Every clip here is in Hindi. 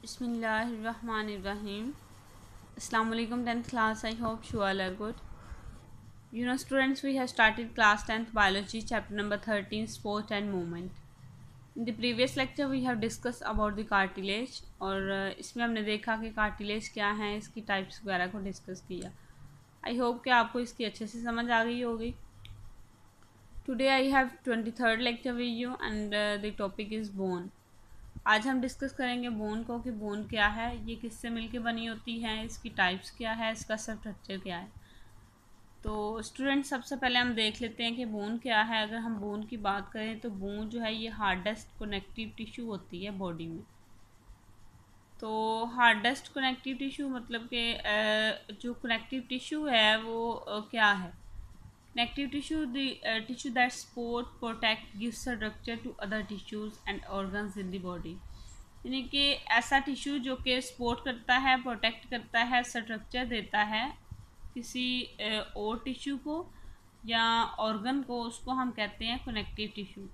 Bismillahirrahmanirrahim. Assalamu alaikum 10th class. I hope you all are good. Students, we have started class 10th biology chapter number 13 sport and movement. In the previous lecture we have discussed about the cartilage और इसमें हमने देखा कि cartilage क्या है, इसकी types वगैरह को discuss किया. I hope कि आपको इसकी अच्छे से समझ आ गई होगी. Today I have 23rd lecture with you and the topic is bone. आज हम डिस्कस करेंगे बोन को कि बोन क्या है, ये किससे मिलके बनी होती है, इसकी टाइप्स क्या है, इसका स्ट्रक्चर क्या है. तो स्टूडेंट सबसे पहले हम देख लेते हैं कि बोन क्या है. अगर हम बोन की बात करें तो बोन जो है ये हार्डेस्ट कनेक्टिव टिश्यू होती है बॉडी में. तो हार्डेस्ट कनेक्टिव टिश्यू मतलब कि जो कनेक्टिव टिश्यू है वो क्या है. Connective tissue, the tissue that support, protect, gives structure to other tissues and organs in the body. यानी कि ऐसा टिश्यू जो कि सपोर्ट करता है, प्रोटेक्ट करता है, स्ट्रक्चर देता है किसी और टिश्यू को या ऑर्गन को, उसको हम कहते हैं कनेक्टिव टिश्यू.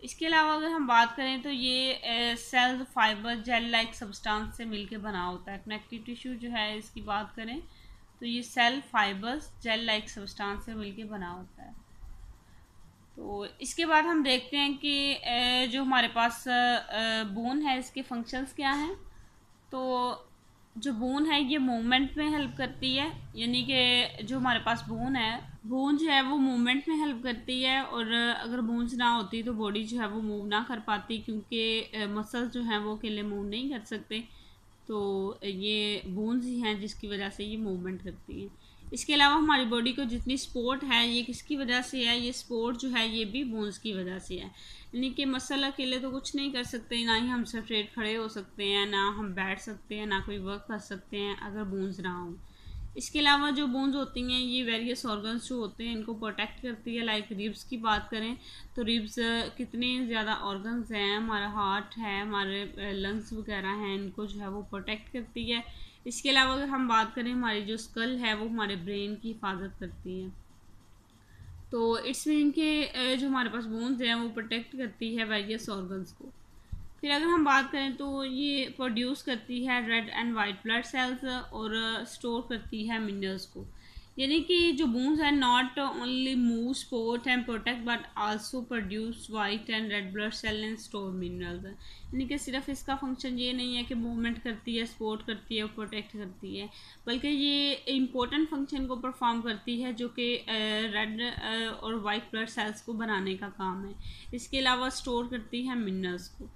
इसके अलावा अगर हम बात करें तो ये cell fibre gel like substance से मिलके बना होता है. कनेक्टिव टिश्यू जो है इसकी बात करें तो ये cell fibres gel like substance से मिलके बना होता है. तो इसके बाद हम देखते हैं कि जो हमारे पास बोन है इसके फंक्शंस क्या हैं. तो जो बोन है ये मूवमेंट में हेल्प करती है, यानी कि जो हमारे पास बोन जो है वो मूवमेंट में हेल्प करती है. और अगर बोन्स ना होती तो बॉडी जो है वो मूव ना कर पाती, क्योंकि मसल्स जो हैं वो अकेले मूव नहीं कर सकते. तो ये बोन्स ही हैं जिसकी वजह से ये मूवमेंट करती हैं. इसके अलावा हमारी बॉडी को जितनी सपोर्ट है ये किसकी वजह से है, ये सपोर्ट जो है ये भी बोन्स की वजह से है. यानी कि मसल अकेले तो कुछ नहीं कर सकते, ना ही हम स्ट्रेट खड़े हो सकते हैं, ना हम बैठ सकते हैं, ना कोई वर्क कर सकते हैं अगर बोन्स ना हो. इसके अलावा जो बोन्स होती हैं ये वेरियस ऑर्गन्स जो होते हैं इनको प्रोटेक्ट करती है. लाइक रिब्स की बात करें तो रिब्स कितने ज़्यादा ऑर्गन्स हैं, हमारा हार्ट है, हमारे लंग्स वगैरह हैं, इनको जो है वो प्रोटेक्ट करती है. इसके अलावा अगर हम बात करें हमारी जो स्कल है वो हमारे ब्रेन की हिफाजत करती है. तो इट्स मीन के जो हमारे पास बोन्स हैं वो प्रोटेक्ट करती है वेरियस ऑर्गन्स को. फिर अगर हम बात करें तो ये प्रोड्यूस करती है red and white blood cells और स्टोर करती है मिनरल्स को. यानी कि जो बोन्स है not only move support and protect but also produce white and red blood cell and store minerals. यानी कि सिर्फ इसका फंक्शन ये नहीं है कि मूवमेंट करती है, सपोर्ट करती है और प्रोटेक्ट करती है, बल्कि ये इम्पोर्टेंट फंक्शन को परफॉर्म करती है जो कि रेड और वाइट ब्लड सेल्स को बनाने का काम है. इसके अलावा स्टोर करती है मिनरल्स को.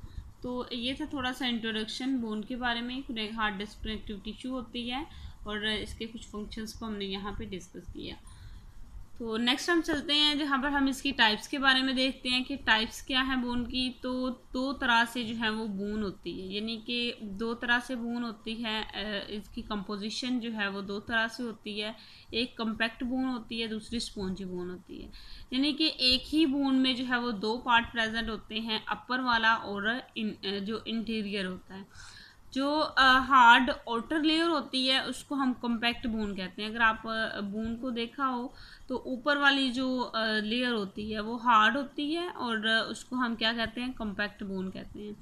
तो ये था थोड़ा सा इंट्रोडक्शन बोन के बारे में. हार्डेस्ट कनेक्टिव टिश्यू होती है और इसके कुछ फंक्शंस को हमने यहाँ पे डिस्कस किया. तो नेक्स्ट हम चलते हैं जहाँ पर हम इसकी टाइप्स के बारे में देखते हैं कि टाइप्स क्या है बोन की. तो दो तरह से जो है वो बोन होती है, यानी कि दो तरह से बोन होती है. इसकी कंपोजिशन जो है वो दो तरह से होती है. एक कम्पैक्ट बोन होती है, दूसरी स्पॉन्जी बोन होती है. यानी कि एक ही बोन में जो है वो दो पार्ट प्रेजेंट होते हैं, अपर वाला और जो इंटीरियर होता है. जो हार्ड आउटर लेयर होती है उसको हम कॉम्पैक्ट बोन कहते हैं. अगर आप बोन को देखा हो तो ऊपर वाली जो लेयर होती है वो हार्ड होती है और उसको हम क्या कहते हैं, कॉम्पैक्ट बोन कहते हैं.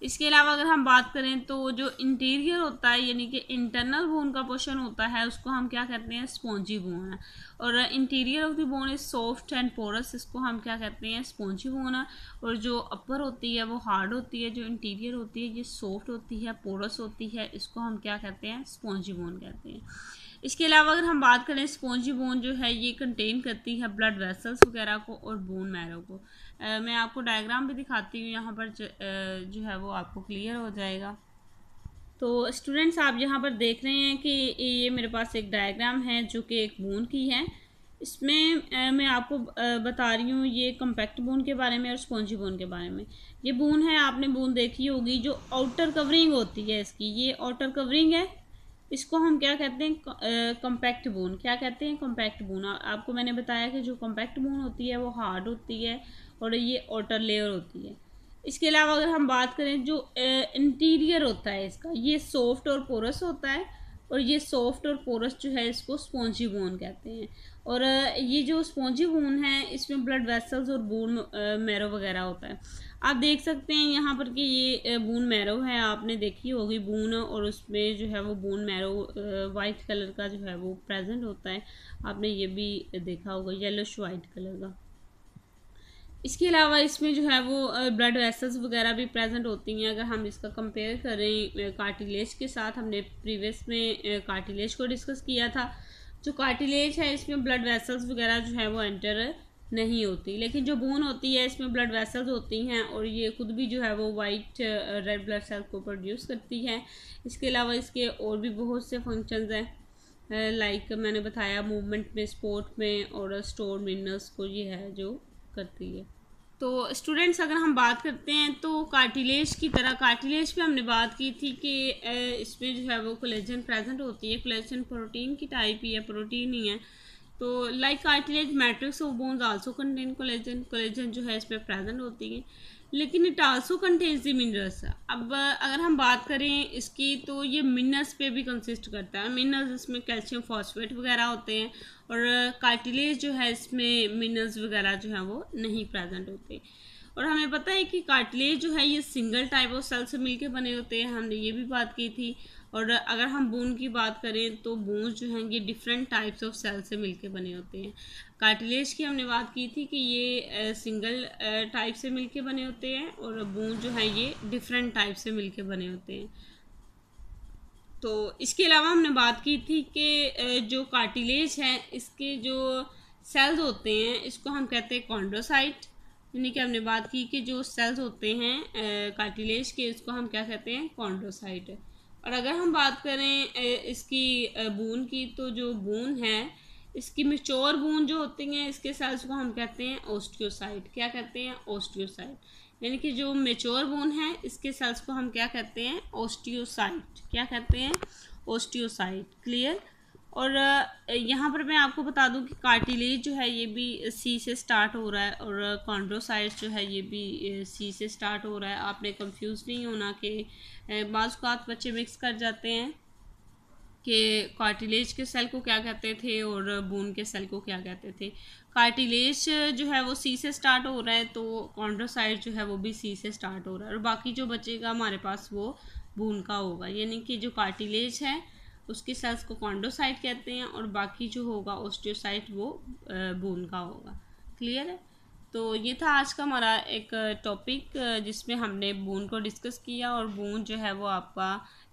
इसके अलावा अगर हम बात करें तो जो इंटीरियर होता है यानी कि इंटरनल बोन का पोर्शन होता है उसको हम क्या कहते हैं, स्पॉन्जी बोन है. और interior of the bone is soft and porous, इसको हम क्या कहते हैं, स्पॉन्जी बोन है. और जो अपर होती है वो हार्ड होती है, जो इंटीरियर होती है ये सॉफ्ट होती है, पोरस होती है, इसको हम क्या कहते हैं, स्पॉन्जी बोन कहते हैं. इसके अलावा अगर हम बात करें स्पॉन्जी बोन जो है ये कंटेन करती है ब्लड वेसल्स वगैरह को और बोन मैरो को. मैं आपको डायग्राम भी दिखाती हूँ यहाँ पर जो है वो आपको क्लियर हो जाएगा. तो स्टूडेंट्स आप यहाँ पर देख रहे हैं कि ये मेरे पास एक डायग्राम है जो कि एक बोन की है. इसमें मैं आपको बता रही हूँ ये कम्पैक्ट बोन के बारे में और स्पॉन्जी बोन के बारे में. ये बोन है, आपने बोन देखी होगी, जो आउटर कवरिंग होती है इसकी, ये आउटर कवरिंग है, इसको हम क्या कहते हैं, कम्पैक्ट बोन. क्या कहते हैं, कम्पैक्ट बोन. आपको मैंने बताया कि जो कम्पैक्ट बोन होती है वो हार्ड होती है और ये आउटर लेयर होती है. इसके अलावा अगर हम बात करें जो इंटीरियर होता है इसका, ये सॉफ्ट और पोरस होता है. और ये सॉफ्ट और पोरस जो है इसको स्पॉन्जी बोन कहते हैं. और ये जो स्पॉन्जी बोन है इसमें ब्लड वेसल्स और बोन मैरो वगैरह होता है. आप देख सकते हैं यहाँ पर कि ये बोन मैरो है, आपने देखी होगी बोन, और उसमें जो है वो बोन मैरो वाइट कलर का जो है वो प्रेजेंट होता है। आपने ये भी देखा होगा येलोश वाइट कलर का। इसके अलावा इसमें जो है वो ब्लड वेसल्स वगैरह भी प्रेजेंट होती हैं। अगर हम इसका कंपेयर करें कार्टिलेज के साथ, हमने प्रीवियस में कार्टिलेज को डिस्कस किया था। जो कार्टिलेज है इसमें ब्लड वेसल्स वगैरह जो है वो एंटर नहीं होती, लेकिन जो बोन होती है इसमें ब्लड वेसल्स होती हैं और ये खुद भी जो है वो वाइट रेड ब्लड सेल को प्रोड्यूस करती है। इसके अलावा इसके और भी बहुत से फंक्शंस हैं, लाइक मैंने बताया मूवमेंट में, स्पोर्ट में, और स्टोर मिनरल्स को ये है जो करती है। तो स्टूडेंट्स अगर हम बात करते हैं तो कार्टिलेज की तरह, कार्टिलेज पे हमने बात की थी कि इसमें जो है वो कोलेजन प्रेजेंट होती है। कोलेजन प्रोटीन की टाइप ही है, प्रोटीन ही है। तो like cartilage matrix of bones also contain collagen, collagen जो है इसमें प्रेजेंट होती है, लेकिन it also contains the minerals. अब अगर हम बात करें इसकी तो ये मिनरल्स पे भी कंसिस्ट करता है। मिनरल्स इसमें कैल्शियम फॉस्फेट वगैरह होते हैं, और कार्टिलेज जो है इसमें मिनरल्स वगैरह जो है वो नहीं प्रेजेंट होते। और हमें पता है कि कार्टिलेज जो है ये सिंगल टाइप ऑफ सेल से मिलके बने होते हैं, हमने ये भी बात की थी। और अगर हम बोन की बात करें तो बोन्स जो हैं ये डिफरेंट टाइप्स ऑफ सेल से मिलके बने होते हैं। कार्टिलेज की हमने बात की थी कि ये सिंगल टाइप से मिलके बने होते हैं, और बोन जो है ये डिफरेंट टाइप से मिलके बने होते हैं। तो इसके अलावा हमने बात की थी कि जो कार्टिलेज है इसके जो सेल्स होते हैं इसको हम कहते हैं कॉन्ड्रोसाइट, यानी कि हमने बात की कि जो सेल्स होते हैं कार्टिलेज के इसको हम क्या कहते हैं, कॉन्ड्रोसाइट। और अगर हम बात करें इसकी बोन की, तो जो बोन है इसकी मैच्योर बोन जो होती हैं इसके सेल्स को हम कहते हैं ओस्टियोसाइट। क्या कहते हैं, ओस्टियोसाइट। यानी कि जो मैच्योर बोन है इसके सेल्स को हम क्या कहते हैं, ओस्टियोसाइट। क्या कहते हैं, ओस्टियोसाइट। क्लियर। और यहाँ पर मैं आपको बता दूं कि कार्टिलेज जो है ये भी सी से स्टार्ट हो रहा है, और कॉन्ड्रोसाइट जो है ये भी सी से स्टार्ट हो रहा है। आपने कंफ्यूज नहीं होना कि बाज़ औक़ात बच्चे मिक्स कर जाते हैं कि कार्टिलेज के सेल को क्या कहते थे और बोन के सेल को क्या कहते थे। कार्टिलेज जो है वो सी से स्टार्ट हो रहा है, तो कॉन्ड्रोसाइट जो है वो भी सी से स्टार्ट हो रहा है, और बाकी जो बचेगा हमारे पास वो बोन का होगा। यानी कि जो कार्टिलेज है उसके सेल्स को कॉन्ड्रोसाइट कहते हैं, और बाकी जो होगा ओस्टियोसाइट वो बोन का होगा। क्लियर है। तो ये था आज का हमारा एक टॉपिक जिसमें हमने बोन को डिस्कस किया, और बोन जो है वो आपका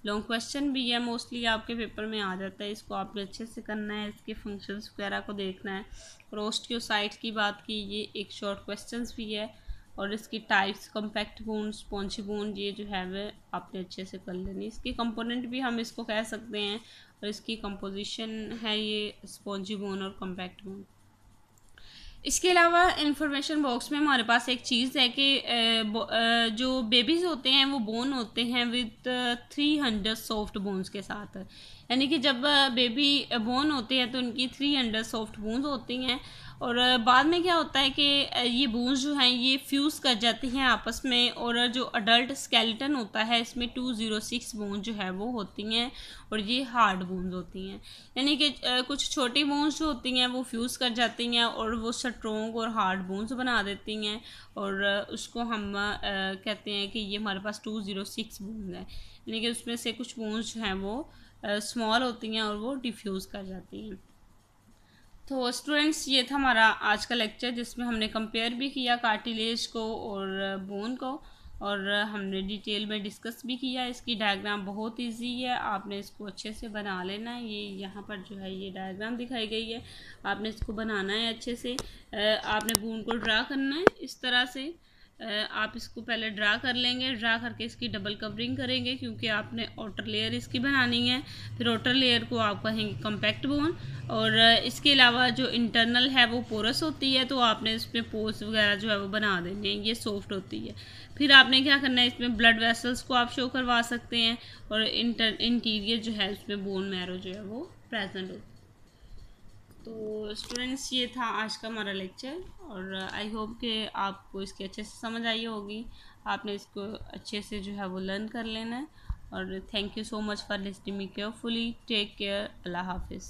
लॉन्ग क्वेश्चन भी है, मोस्टली आपके पेपर में आ जाता है। इसको आपने अच्छे से करना है, इसके फंक्शंस वगैरह को देखना है। और ओस्टियोसाइट की बात की, ये एक शॉर्ट क्वेश्चंस भी है, और इसकी types compact bone, spongy bone, ये जो है वह आपने अच्छे से कर लेनी। इसके कंपोनेंट भी हम इसको कह सकते हैं, और इसकी कंपोजिशन है ये स्पॉन्जी बोन और कॉम्पैक्ट बोन। इसके अलावा इंफॉर्मेशन बॉक्स में हमारे पास एक चीज़ है कि जो बेबीज़ होते हैं वो बोन होते हैं विद 300 सॉफ्ट बोन्स के साथ। यानी कि जब बेबी बोन होते हैं तो उनकी 300 सॉफ्ट बोन्स होती हैं, और बाद में क्या होता है कि ये बोन्स जो हैं ये फ्यूज़ कर जाती हैं आपस में, और जो अडल्ट स्केलेटन होता है इसमें 206 बोन जो है वो होती हैं, और ये हार्ड बोन्स होती हैं। यानी कि कुछ छोटी बोन्स जो होती हैं वो फ्यूज़ कर जाती हैं और वो स्ट्रॉन्ग और हार्ड बोन्स बना देती हैं, और उसको हम कहते हैं कि ये हमारे पास 206 बोन्स है। यानी कि उसमें से कुछ बोन्स जो हैं वो स्मॉल होती हैं और वो डिफ्यूज़ कर जाती हैं। तो स्टूडेंट्स ये था हमारा आज का लेक्चर, जिसमें हमने कंपेयर भी किया कार्टिलेज को और बोन को, और हमने डिटेल में डिस्कस भी किया। इसकी डायग्राम बहुत इजी है, आपने इसको अच्छे से बना लेना है। ये यहाँ पर जो है ये डायग्राम दिखाई गई है, आपने इसको बनाना है अच्छे से। आपने बोन को ड्रा करना है इस तरह से। आप इसको पहले ड्रा कर लेंगे, ड्रा करके इसकी डबल कवरिंग करेंगे क्योंकि आपने आउटर लेयर इसकी बनानी है। फिर आउटर लेयर को आप कहेंगे कॉम्पैक्ट बोन, और इसके अलावा जो इंटरनल है वो पोरस होती है, तो आपने इसमें पोर्स वगैरह जो है वो बना देने हैं, ये सॉफ्ट होती है। फिर आपने क्या करना है, इसमें ब्लड वेसल्स को आप शो करवा सकते हैं, और इंटीरियर जो है उसमें बोन मैरो जो है वो प्रेजेंट होती है। तो स्टूडेंट्स ये था आज का हमारा लेक्चर, और आई होप कि आपको इसकी अच्छे से समझ आई होगी। आपने इसको अच्छे से जो है वो लर्न कर लेना है, और thank you so much for listening me carefully. Take care. अल्लाह हाफिज़।